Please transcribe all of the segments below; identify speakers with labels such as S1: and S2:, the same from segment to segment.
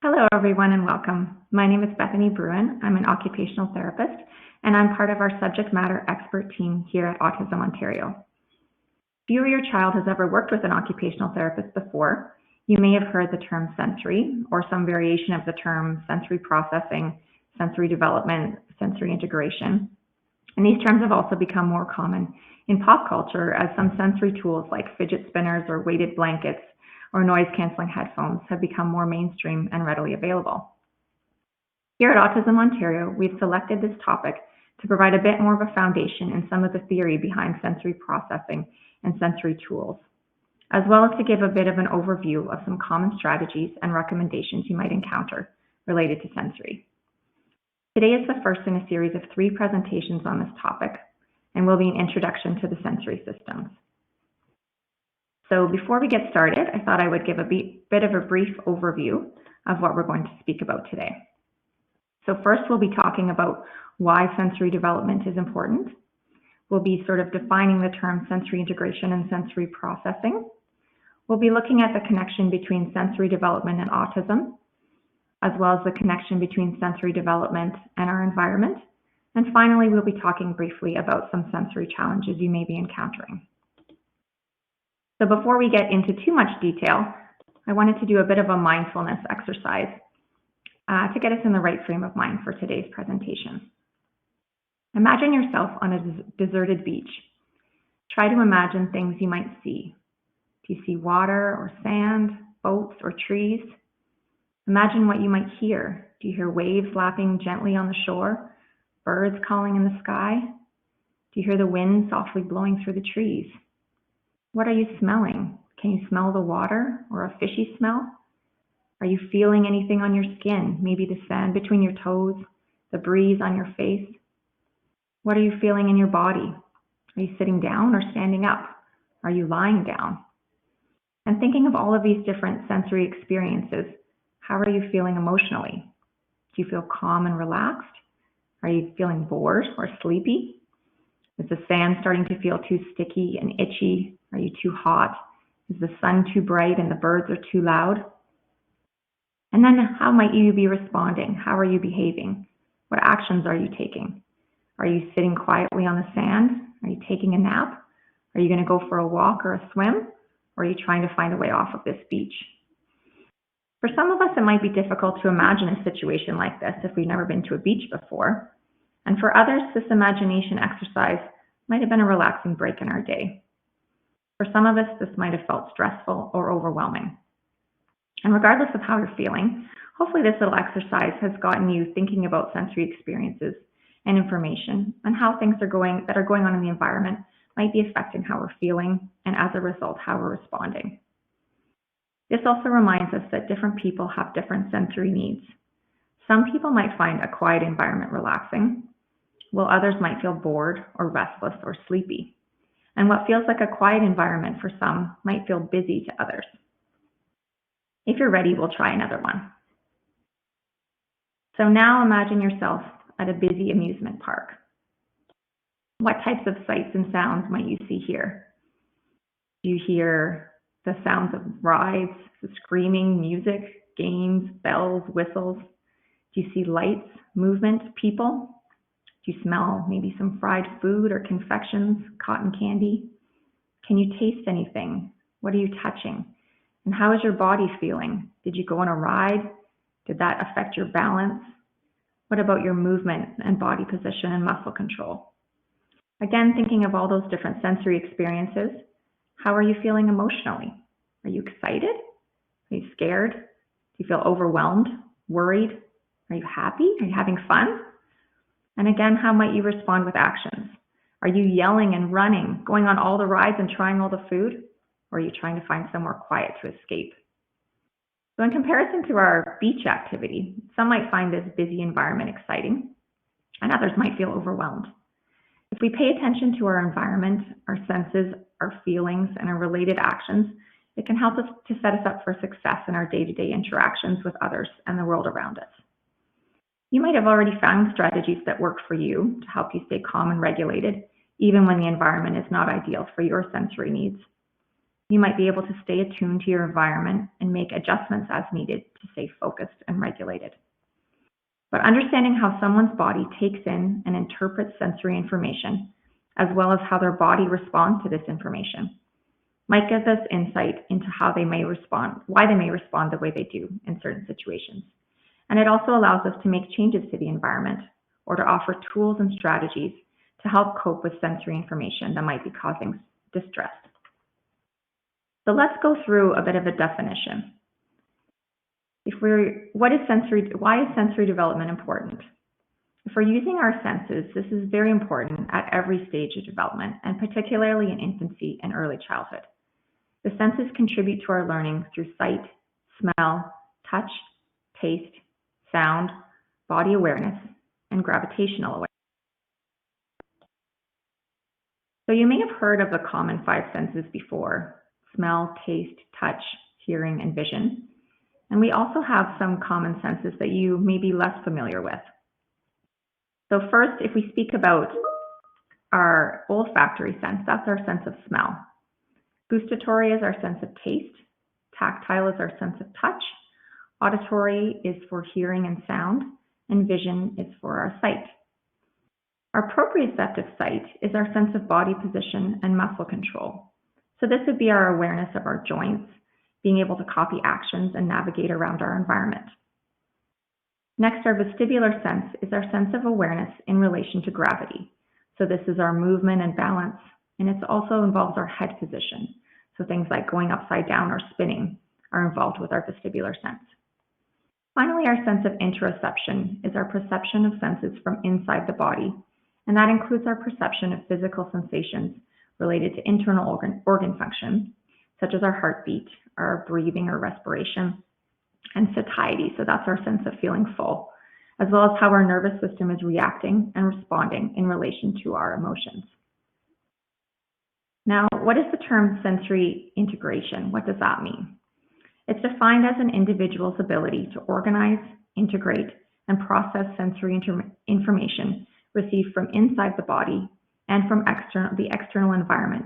S1: Hello, everyone, and welcome. My name is Bethany Brewin. I'm an occupational therapist, and I'm part of our subject matter expert team here at Autism Ontario. If you or your child has ever worked with an occupational therapist before, you may have heard the term sensory or some variation of the term sensory processing, sensory development, sensory integration. And these terms have also become more common in pop culture as some sensory tools like fidget spinners or weighted blankets or noise-canceling headphones have become more mainstream and readily available. Here at Autism Ontario, we've selected this topic to provide a bit more of a foundation in some of the theory behind sensory processing and sensory tools, as well as to give a bit of an overview of some common strategies and recommendations you might encounter related to sensory. Today is the first in a series of 3 presentations on this topic, and will be an introduction to the sensory systems. So before we get started, I thought I would give a bit of a brief overview of what we're going to speak about today. So first, we'll be talking about why sensory development is important. We'll be sort of defining the term sensory integration and sensory processing. We'll be looking at the connection between sensory development and autism, as well as the connection between sensory development and our environment. And finally, we'll be talking briefly about some sensory challenges you may be encountering. So before we get into too much detail, I wanted to do a bit of a mindfulness exercise to get us in the right frame of mind for today's presentation. Imagine yourself on a deserted beach. Try to imagine things you might see. Do you see water or sand, boats or trees? Imagine what you might hear. Do you hear waves lapping gently on the shore? Birds calling in the sky? Do you hear the wind softly blowing through the trees? What are you smelling? Can you smell the water or a fishy smell? Are you feeling anything on your skin? Maybe the sand between your toes, the breeze on your face? What are you feeling in your body? Are you sitting down or standing up? Are you lying down? And thinking of all of these different sensory experiences, how are you feeling emotionally? Do you feel calm and relaxed? Are you feeling bored or sleepy? Is the sand starting to feel too sticky and itchy? Are you too hot? Is the sun too bright and the birds are too loud? And then how might you be responding? How are you behaving? What actions are you taking? Are you sitting quietly on the sand? Are you taking a nap? Are you going to go for a walk or a swim? Or are you trying to find a way off of this beach? For some of us, it might be difficult to imagine a situation like this if we've never been to a beach before. And for others, this imagination exercise might have been a relaxing break in our day. For some of us, this might have felt stressful or overwhelming. And regardless of how you're feeling, hopefully this little exercise has gotten you thinking about sensory experiences and information and how things that are going on in the environment might be affecting how we're feeling and, as a result, how we're responding. This also reminds us that different people have different sensory needs. Some people might find a quiet environment relaxing, while others might feel bored or restless or sleepy. And what feels like a quiet environment for some might feel busy to others. If you're ready, we'll try another one. So now imagine yourself at a busy amusement park. What types of sights and sounds might you see here? Do you hear the sounds of rides, the screaming, music, games, bells, whistles? Do you see lights, movement, people? Do you smell maybe some fried food or confections, cotton candy? Can you taste anything? What are you touching? And how is your body feeling? Did you go on a ride? Did that affect your balance? What about your movement and body position and muscle control? Again, thinking of all those different sensory experiences, how are you feeling emotionally? Are you excited? Are you scared? Do you feel overwhelmed, worried? Are you happy? Are you having fun? And again, how might you respond with actions? Are you yelling and running, going on all the rides and trying all the food? Or are you trying to find somewhere quiet to escape? So in comparison to our beach activity, some might find this busy environment exciting, and others might feel overwhelmed. If we pay attention to our environment, our senses, our feelings, and our related actions, it can help us to set us up for success in our day-to-day interactions with others and the world around us. You might have already found strategies that work for you to help you stay calm and regulated, even when the environment is not ideal for your sensory needs. You might be able to stay attuned to your environment and make adjustments as needed to stay focused and regulated. But understanding how someone's body takes in and interprets sensory information, as well as how their body responds to this information, might give us insight into how they may respond, why they may respond the way they do in certain situations. And it also allows us to make changes to the environment or to offer tools and strategies to help cope with sensory information that might be causing distress. So let's go through a bit of a definition. Why is sensory development important? If we're using our senses, this is very important at every stage of development, and particularly in infancy and early childhood. The senses contribute to our learning through sight, smell, touch, taste, sound, body awareness, and gravitational awareness. So you may have heard of the common 5 senses before: smell, taste, touch, hearing, and vision. And we also have some common senses that you may be less familiar with. So first, if we speak about our olfactory sense, that's our sense of smell. Gustatory is our sense of taste. Tactile is our sense of touch. Auditory is for hearing and sound. And vision is for our sight. Our proprioceptive sight is our sense of body position and muscle control. So this would be our awareness of our joints, being able to copy actions and navigate around our environment. Next, our vestibular sense is our sense of awareness in relation to gravity. So this is our movement and balance, and it also involves our head position. So things like going upside down or spinning are involved with our vestibular sense. Finally, our sense of interoception is our perception of senses from inside the body, and that includes our perception of physical sensations related to internal organ function, such as our heartbeat, our breathing or respiration, and satiety, so that's our sense of feeling full, as well as how our nervous system is reacting and responding in relation to our emotions. Now, what is the term sensory integration? What does that mean? It's defined as an individual's ability to organize, integrate, and process sensory information received from inside the body and from the external environment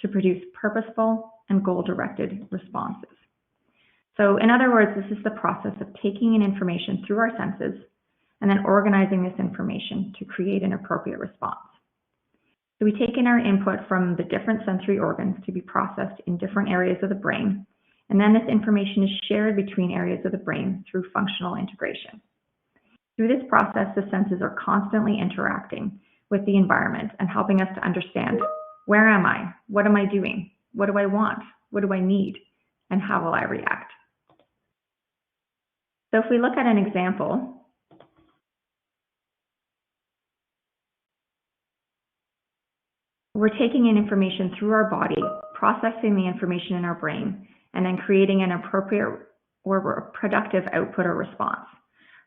S1: to produce purposeful and goal-directed responses. So in other words, this is the process of taking in information through our senses and then organizing this information to create an appropriate response. So we take in our input from the different sensory organs to be processed in different areas of the brain, and then this information is shared between areas of the brain through functional integration. Through this process, the senses are constantly interacting with the environment and helping us to understand, where am I? What am I doing? What do I want? What do I need? And how will I react? So if we look at an example, we're taking in information through our body, processing the information in our brain, and then creating an appropriate or productive output or response.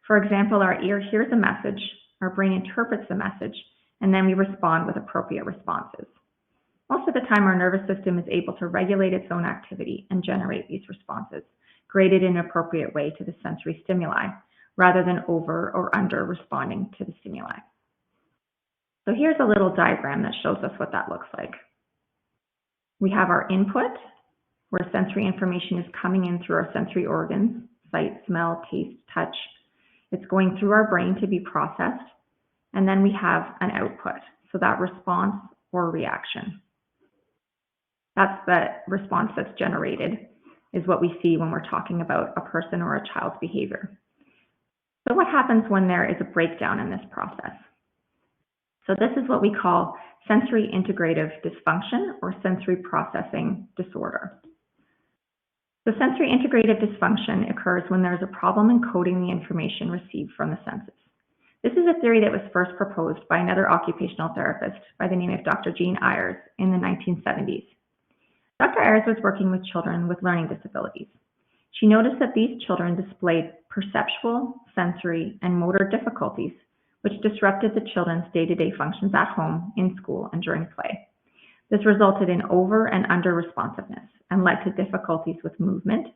S1: For example, our ear hears a message, our brain interprets the message, and then we respond with appropriate responses. Most of the time, our nervous system is able to regulate its own activity and generate these responses, graded in an appropriate way to the sensory stimuli, rather than over or under responding to the stimuli. So here's a little diagram that shows us what that looks like. We have our input, where sensory information is coming in through our sensory organs, sight, smell, taste, touch. It's going through our brain to be processed, and then we have an output, so that response or reaction. That's the response that's generated, is what we see when we're talking about a person or a child's behavior. So what happens when there is a breakdown in this process? So this is what we call sensory integrative dysfunction or sensory processing disorder. The sensory integrative dysfunction occurs when there is a problem in coding the information received from the senses. This is a theory that was first proposed by another occupational therapist by the name of Dr. Jean Ayers in the 1970s. Dr. Ayers was working with children with learning disabilities. She noticed that these children displayed perceptual, sensory, and motor difficulties, which disrupted the children's day-to-day functions at home, in school, and during play. This resulted in over and under responsiveness and led to difficulties with movement,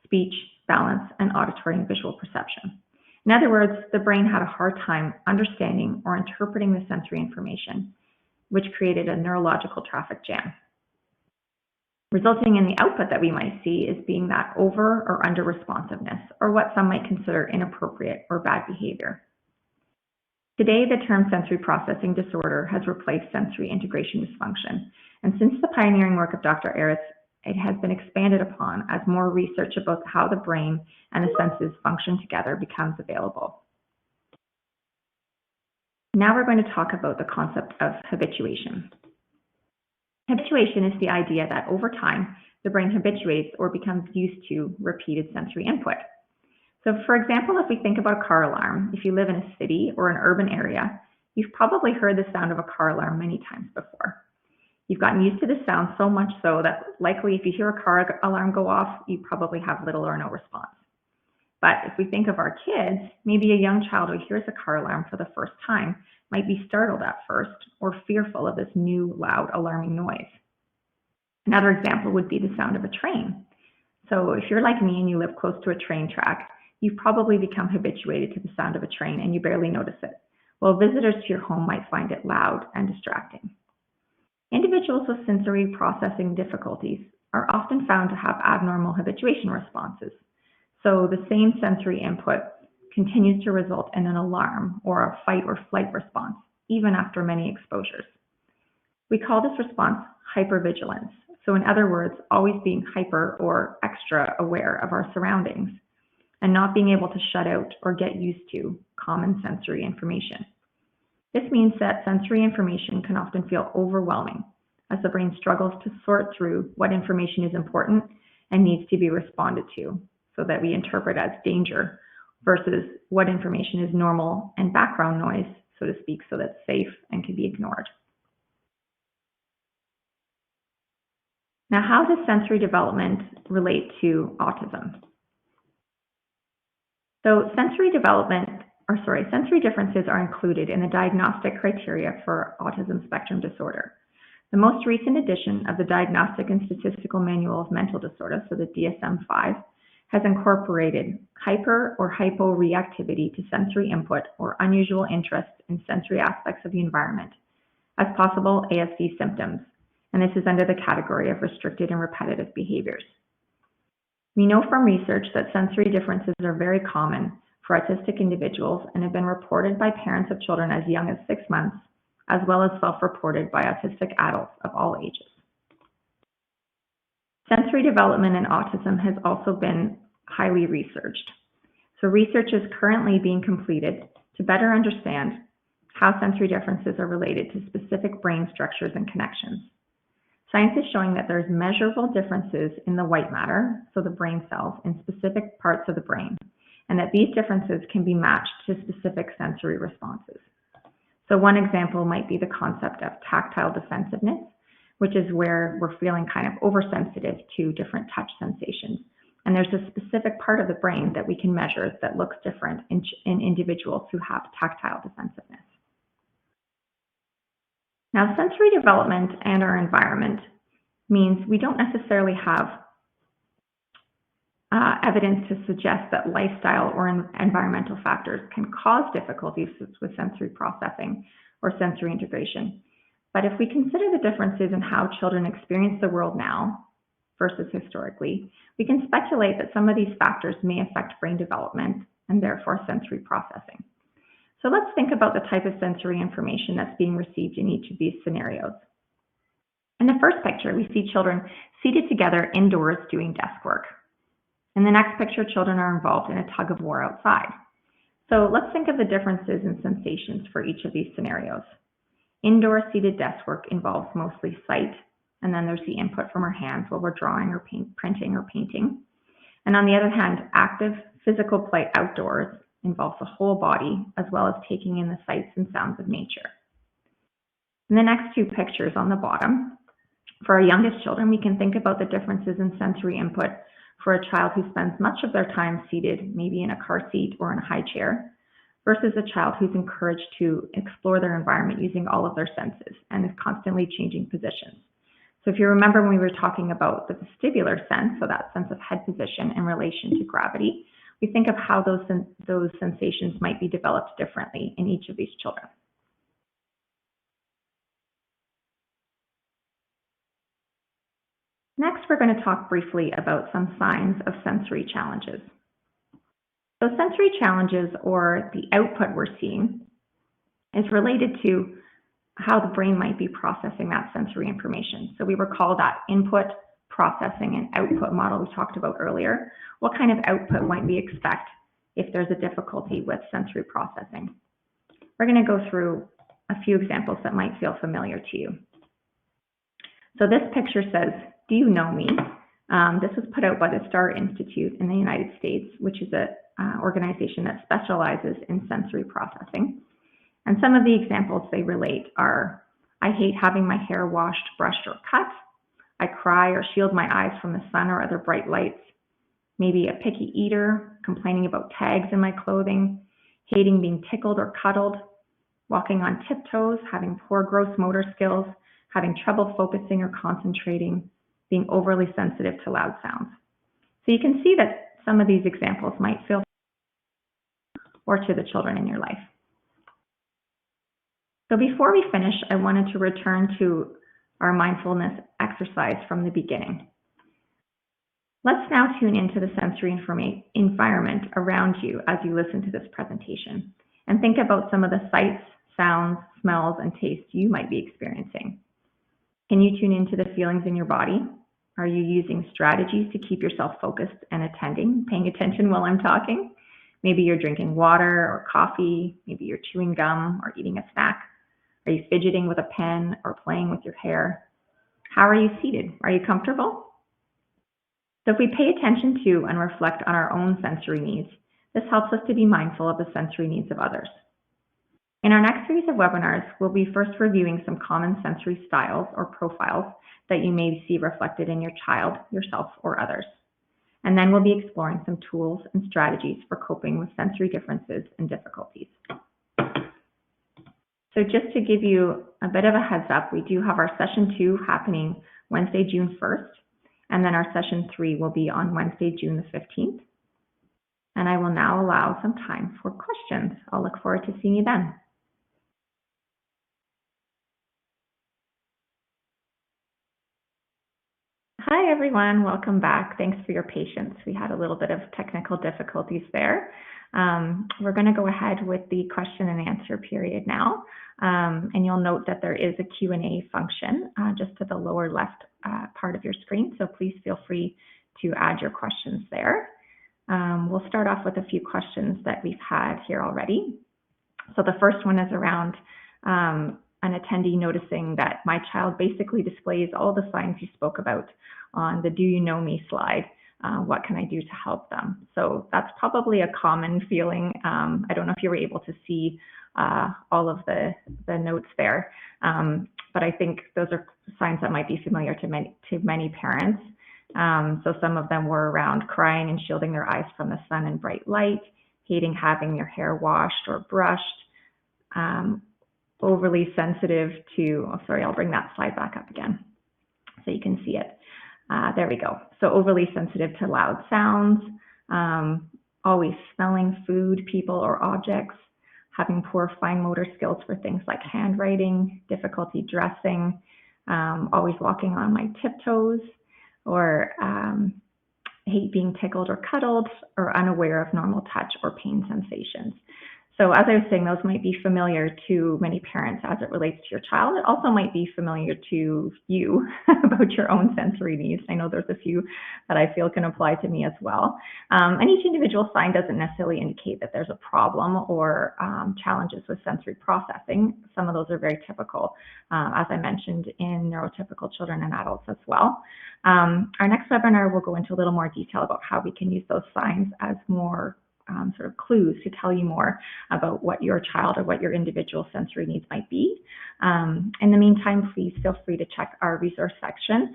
S1: speech, balance, and auditory and visual perception. In other words, the brain had a hard time understanding or interpreting the sensory information, which created a neurological traffic jam. resulting in the output that we might see as being that over or under responsiveness, or what some might consider inappropriate or bad behavior. Today, the term sensory processing disorder has replaced sensory integration dysfunction, and since the pioneering work of Dr. Asd, it has been expanded upon as more research about how the brain and the senses function together becomes available. Now we're going to talk about the concept of habituation. Habituation is the idea that over time, the brain habituates or becomes used to repeated sensory input. So for example, if we think about a car alarm, if you live in a city or an urban area, you've probably heard the sound of a car alarm many times before. You've gotten used to the sound so much so that likely if you hear a car alarm go off, you probably have little or no response. But if we think of our kids, maybe a young child who hears a car alarm for the first time might be startled at first or fearful of this new loud alarming noise. Another example would be the sound of a train. So if you're like me and you live close to a train track, you've probably become habituated to the sound of a train and you barely notice it, while visitors to your home might find it loud and distracting. Individuals with sensory processing difficulties are often found to have abnormal habituation responses. So the same sensory input continues to result in an alarm or a fight or flight response, even after many exposures. We call this response hypervigilance. So in other words, always being hyper or extra aware of our surroundings and not being able to shut out or get used to common sensory information. This means that sensory information can often feel overwhelming as the brain struggles to sort through what information is important and needs to be responded to so that we interpret as danger versus what information is normal and background noise, so to speak, so that's safe and can be ignored. Now, how does sensory development relate to autism? So sensory differences are included in the diagnostic criteria for autism spectrum disorder. The most recent edition of the Diagnostic and Statistical Manual of Mental Disorders, so the DSM-5, has incorporated hyper or hyporeactivity to sensory input or unusual interest in sensory aspects of the environment as possible Asd symptoms, and this is under the category of restricted and repetitive behaviors. We know from research that sensory differences are very common for autistic individuals and have been reported by parents of children as young as 6 months, as well as self-reported by autistic adults of all ages. Sensory development in autism has also been highly researched. So research is currently being completed to better understand how sensory differences are related to specific brain structures and connections. Science is showing that there's measurable differences in the white matter, so the brain cells, in specific parts of the brain, and that these differences can be matched to specific sensory responses. So one example might be the concept of tactile defensiveness, which is where we're feeling kind of oversensitive to different touch sensations. And there's a specific part of the brain that we can measure that looks different in individuals who have tactile defensiveness. Now, sensory development and our environment means we don't necessarily have evidence to suggest that lifestyle or environmental factors can cause difficulties with sensory processing or sensory integration. But if we consider the differences in how children experience the world now versus historically, we can speculate that some of these factors may affect brain development and therefore sensory processing. So let's think about the type of sensory information that's being received in each of these scenarios. In the first picture, we see children seated together indoors doing desk work. In the next picture, children are involved in a tug of war outside. So let's think of the differences in sensations for each of these scenarios. Indoor seated desk work involves mostly sight, and then there's the input from our hands while we're drawing or printing or painting. And on the other hand, active physical play outdoors involves the whole body, as well as taking in the sights and sounds of nature. In the next two pictures on the bottom, for our youngest children, we can think about the differences in sensory input for a child who spends much of their time seated, maybe in a car seat or in a high chair, versus a child who's encouraged to explore their environment using all of their senses and is constantly changing positions. So if you remember when we were talking about the vestibular sense, so that sense of head position in relation to gravity, we think of how those sensations might be developed differently in each of these children. Next, we're going to talk briefly about some signs of sensory challenges. So sensory challenges, or the output we're seeing, is related to how the brain might be processing that sensory information. So we recall that input, processing, and output model we talked about earlier. What kind of output might we expect if there's a difficulty with sensory processing? We're going to go through a few examples that might feel familiar to you. So this picture says, "Do you know me?" This was put out by the Star Institute in the United States, which is an organization that specializes in sensory processing. And some of the examples they relate are, "I hate having my hair washed, brushed, or cut. I cry or shield my eyes from the sun or other bright lights. Maybe a picky eater, complaining about tags in my clothing, hating being tickled or cuddled, walking on tiptoes, having poor gross motor skills, having trouble focusing or concentrating, being overly sensitive to loud sounds." So you can see that some of these examples might feel or to the children in your life. So before we finish, I wanted to return to our mindfulness exercise from the beginning. Let's now tune into the sensory environment around you as you listen to this presentation, and think about some of the sights, sounds, smells, and tastes you might be experiencing. Can you tune into the feelings in your body? Are you using strategies to keep yourself focused and paying attention while I'm talking? Maybe you're drinking water or coffee, maybe you're chewing gum or eating a snack. Are you fidgeting with a pen or playing with your hair? How are you seated? Are you comfortable? So if we pay attention to and reflect on our own sensory needs, this helps us to be mindful of the sensory needs of others. In our next series of webinars, we'll be first reviewing some common sensory styles or profiles that you may see reflected in your child, yourself, or others. And then we'll be exploring some tools and strategies for coping with sensory differences and difficulties. So just to give you a bit of a heads up, we do have our session 2 happening Wednesday, June 1st, and then our session 3 will be on Wednesday, June the 15th. And I will now allow some time for questions. I'll look forward to seeing you then. Hi everyone, welcome back. Thanks for your patience. We had a little bit of technical difficulties there. We're going to go ahead with the question and answer period now. And you'll note that there is a Q&A function just to the lower left part of your screen. So please feel free to add your questions there. We'll start off with a few questions that we've had here already. So the first one is around an attendee noticing that my child basically displays all the signs you spoke about on the "Do you know me" slide. What can I do to help them? So that's probably a common feeling. I don't know if you were able to see all of the notes there, but I think those are signs that might be familiar to many parents. So some of them were around crying and shielding their eyes from the sun and bright light, hating having your hair washed or brushed, overly sensitive to, oh, sorry, I'll bring that slide back up again so you can see it. There we go. So overly sensitive to loud sounds, always smelling food, people, or objects, having poor fine motor skills for things like handwriting, difficulty dressing, always walking on my tiptoes, or hate being tickled or cuddled, or unaware of normal touch or pain sensations. So as I was saying, those might be familiar to many parents as it relates to your child. It also might be familiar to you about your own sensory needs. I know there's a few that I feel can apply to me as well. And each individual sign doesn't necessarily indicate that there's a problem or challenges with sensory processing. Some of those are very typical, as I mentioned, in neurotypical children and adults as well. Our next webinar will go into a little more detail about how we can use those signs as more sort of clues to tell you more about what your child or what your individual sensory needs might be. In the meantime, please feel free to check our resource section.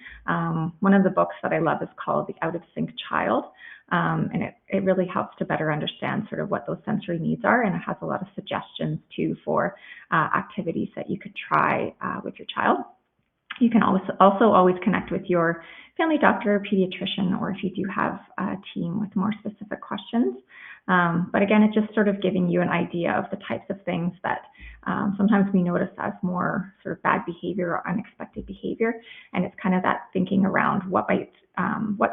S1: One of the books that I love is called The Out of Sync Child, and it really helps to better understand sort of what those sensory needs are, and it has a lot of suggestions too for activities that you could try with your child. You can also always connect with your family doctor or pediatrician, or if you do have a team with more specific questions. But again, it's just sort of giving you an idea of the types of things that sometimes we notice as more sort of bad behavior or unexpected behavior, and it's kind of that thinking around what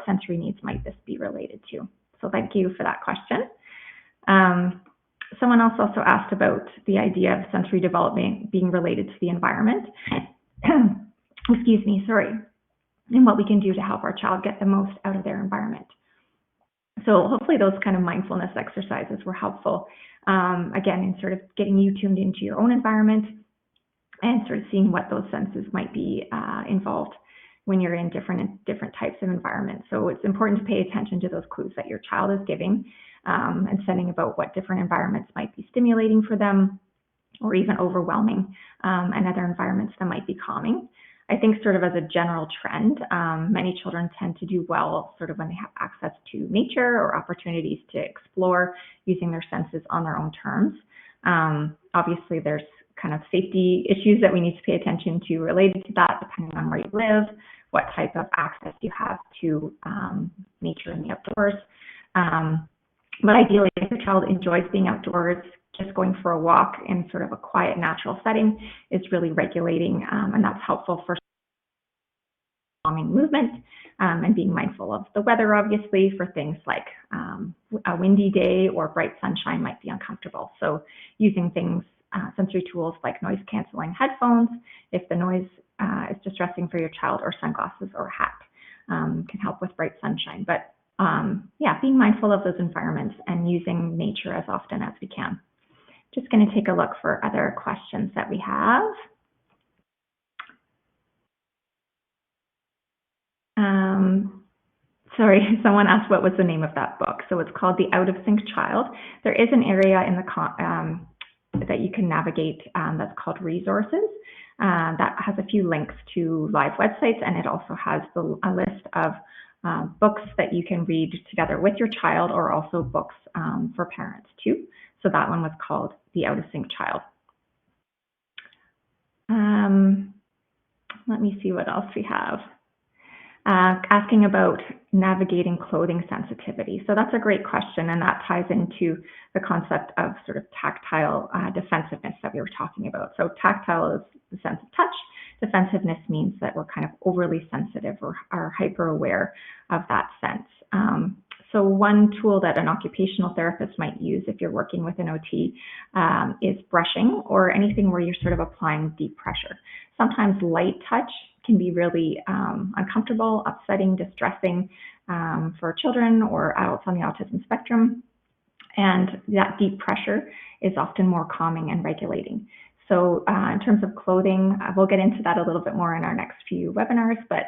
S1: sensory needs might this be related to. So thank you for that question. Someone else also asked about the idea of sensory development being related to the environment. Excuse me, sorry. And what we can do to help our child get the most out of their environment. So hopefully those kind of mindfulness exercises were helpful, again, in sort of getting you tuned into your own environment and sort of seeing what those senses might be involved when you're in different types of environments. So it's important to pay attention to those clues that your child is giving and sending about what different environments might be stimulating for them or even overwhelming, and other environments that might be calming. I think sort of as a general trend, many children tend to do well sort of when they have access to nature or opportunities to explore using their senses on their own terms. Obviously, there's kind of safety issues that we need to pay attention to related to that, depending on where you live, what type of access you have to nature in the outdoors. But ideally, if your child enjoys being outdoors, just going for a walk in sort of a quiet, natural setting is really regulating, and that's helpful for calming movement and being mindful of the weather, obviously, for things like a windy day or bright sunshine might be uncomfortable. So using things, sensory tools like noise canceling headphones, if the noise is distressing for your child, or sunglasses or a hat can help with bright sunshine. But yeah, being mindful of those environments and using nature as often as we can. Just going to take a look for other questions that we have. Sorry, someone asked what was the name of that book. So it's called The Out of Sync Child. There is an area in the that you can navigate that's called resources. That has a few links to live websites, and it also has a list of books that you can read together with your child, or also books for parents too. So that one was called The Out of Sync Child. Let me see what else we have. Asking about navigating clothing sensitivity. So that's a great question, and that ties into the concept of sort of tactile defensiveness that we were talking about. So tactile is the sense of touch. Defensiveness means that we're kind of overly sensitive or are hyper aware of that sense. So one tool that an occupational therapist might use if you're working with an OT is brushing, or anything where you're sort of applying deep pressure. Sometimes light touch can be really uncomfortable, upsetting, distressing for children or adults on the autism spectrum. And that deep pressure is often more calming and regulating. So in terms of clothing, we'll get into that a little bit more in our next few webinars, but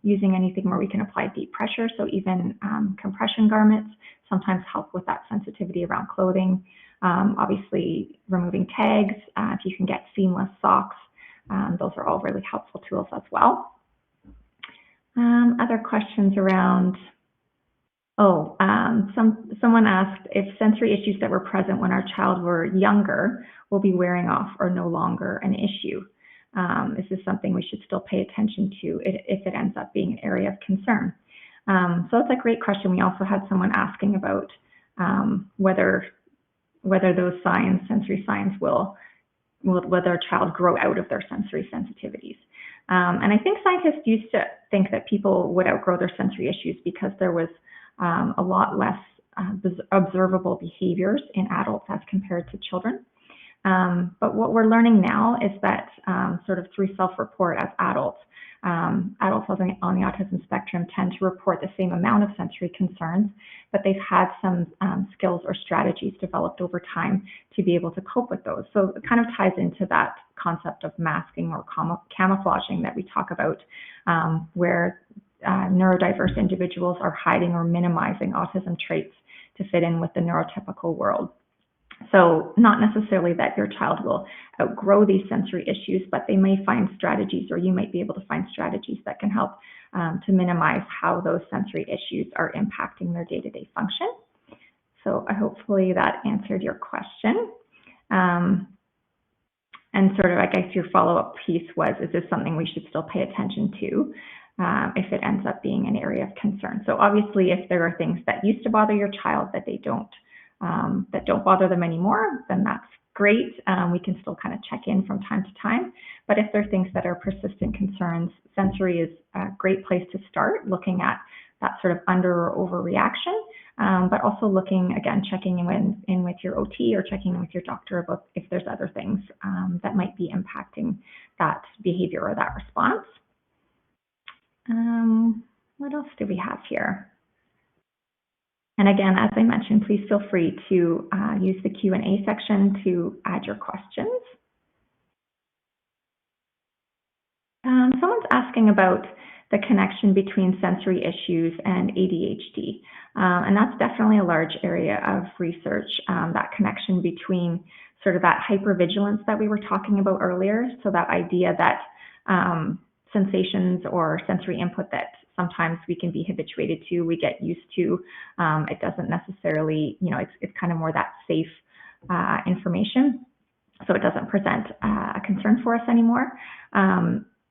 S1: using anything where we can apply deep pressure, so even compression garments sometimes help with that sensitivity around clothing. Obviously, removing tags, if you can get seamless socks, those are all really helpful tools as well. Other questions around, someone asked if sensory issues that were present when our child were younger will be wearing off or no longer an issue. Is this something we should still pay attention to if it ends up being an area of concern? So it's a great question. We also had someone asking about whether those signs, sensory signs, will whether a child grow out of their sensory sensitivities. And I think scientists used to think that people would outgrow their sensory issues because there was a lot less observable behaviors in adults as compared to children. But what we're learning now is that sort of through self-report as adults on the autism spectrum tend to report the same amount of sensory concerns, but they've had some skills or strategies developed over time to be able to cope with those. So it kind of ties into that concept of masking or camouflaging that we talk about, where neurodiverse individuals are hiding or minimizing autism traits to fit in with the neurotypical world. So not necessarily that your child will outgrow these sensory issues, but they may find strategies, or you might be able to find strategies that can help to minimize how those sensory issues are impacting their day-to-day function. So hopefully that answered your question. And sort of, I guess, your follow-up piece was, is this something we should still pay attention to if it ends up being an area of concern? So obviously, if there are things that used to bother your child that don't bother them anymore, then great. We can still kind of check in from time to time, but if there are things that are persistent concerns, sensory is a great place to start, looking at that sort of under or overreaction, but also looking, again, checking in with your OT or checking in with your doctor about if there's other things that might be impacting that behavior or that response. What else do we have here? And again, as I mentioned, please feel free to use the Q&A section to add your questions. Someone's asking about the connection between sensory issues and ADHD. And that's definitely a large area of research, that connection between sort of that hypervigilance that we were talking about earlier. So that idea that sensations or sensory input that sometimes we can be habituated to, we get used to, it doesn't necessarily, it's kind of more that safe information. So it doesn't present a concern for us anymore.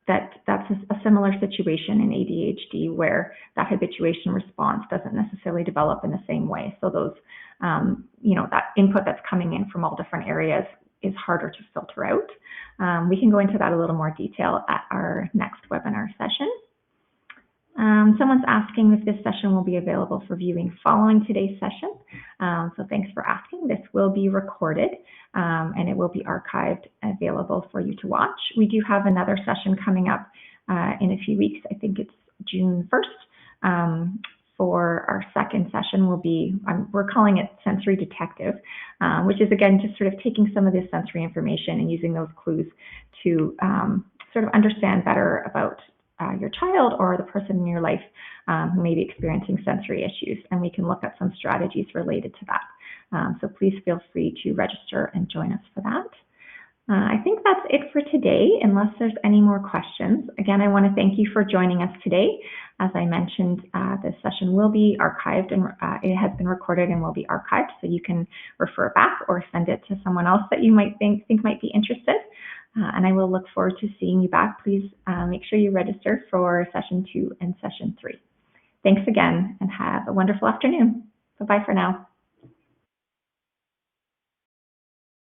S1: That's a similar situation in ADHD where that habituation response doesn't necessarily develop in the same way. So those, that input that's coming in from all different areas is harder to filter out. We can go into that a little more detail at our next webinar session. Someone's asking if this session will be available for viewing following today's session. So thanks for asking. This will be recorded and it will be archived available for you to watch. We do have another session coming up in a few weeks. I think it's June 1st. For our second session will be, we're calling it Sensory Detective, which is again just sort of taking some of this sensory information and using those clues to sort of understand better about your child or the person in your life who may be experiencing sensory issues, and we can look at some strategies related to that. So please feel free to register and join us for that. I think that's it for today, unless there's any more questions. Again, I want to thank you for joining us today. As I mentioned, this session will be archived and it has been recorded and will be archived, so you can refer back or send it to someone else that you might think might be interested. And I will look forward to seeing you back. Please make sure you register for session 2 and session 3. Thanks again and have a wonderful afternoon. Bye-bye for now.